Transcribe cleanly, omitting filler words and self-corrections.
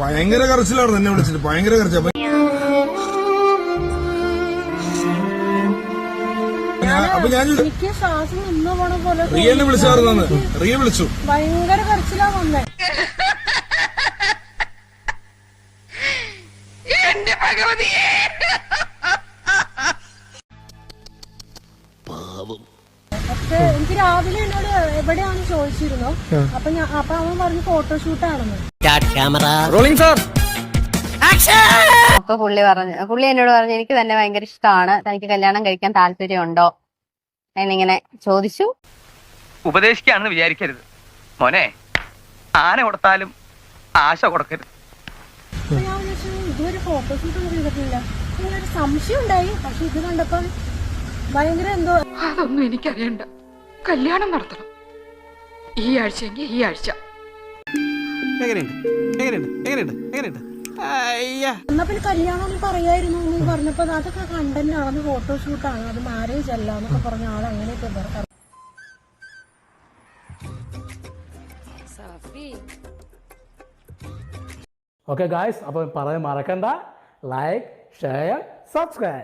ഭയങ്കര കരച്ചിലായിരുന്നു എന്നെ വിളിച്ചിട്ട്, ഭയങ്കര കരച്ചിൽ. അപ്പൊ ഞാൻ എനിക്ക് ശ്വാസം നിന്ന് പോണ പോലെ റിയനെ വിളിച്ചായിരുന്നു. റിയ വിളിച്ചു, ഭയങ്കര കരച്ചിലാ വന്നേ. പക്ഷെ എനിക്ക് രാവിലെ എന്നോട് എവിടെയാണെന്ന് ചോദിച്ചിരുന്നു. അപ്പൊ അവൻ പറഞ്ഞു ഫോട്ടോഷൂട്ടാണെന്ന്. അപ്പൊ പുള്ളി എന്നോട് പറഞ്ഞു എനിക്ക് തന്നെ ഭയങ്കര ഇഷ്ടമാണ്, തനിക്ക് കല്യാണം കഴിക്കാൻ താല്പര്യമുണ്ടോ എന്നിങ്ങനെ ചോദിച്ചു. ഉപദേശിക്കാണെന്ന് വിചാരിക്കരുത് മോനെ, ആന കൊടുത്താലും ആശ കൊടുക്കരുത്. അപ്പൊ ഞാൻ വിചാരിച്ചു ഇതുവരെ ഫോട്ടോഷൂട്ട് ഒന്നും ചെയ്തിട്ടില്ല. ഒരു സംശയം ഉണ്ടായി. പക്ഷെ ഇത് കണ്ടപ്പോ ഭയങ്കര എന്തോ. അതൊന്നും എനിക്കറിയണ്ട, കല്യാണം നടത്തണം ഈ ആഴ്ചയെങ്കിൽ ഈ ആഴ്ച. എന്നാ പിന്നെ കല്യാണം പറയായിരുന്നു എന്ന് പറഞ്ഞപ്പോ അതൊക്കെ കണ്ടന്റ് ആണ്, ഫോട്ടോഷൂട്ടാണ്, അത് മാരേജ് അല്ല എന്നൊക്കെ പറഞ്ഞ ആൾ അങ്ങനെയൊക്കെ പറഞ്ഞു. ഓക്കെ ഗായ്സ്, അപ്പോൾ പറയാൻ മറക്കണ്ട, ലൈക്ക്, ഷെയർ, സബ്സ്ക്രൈബ്.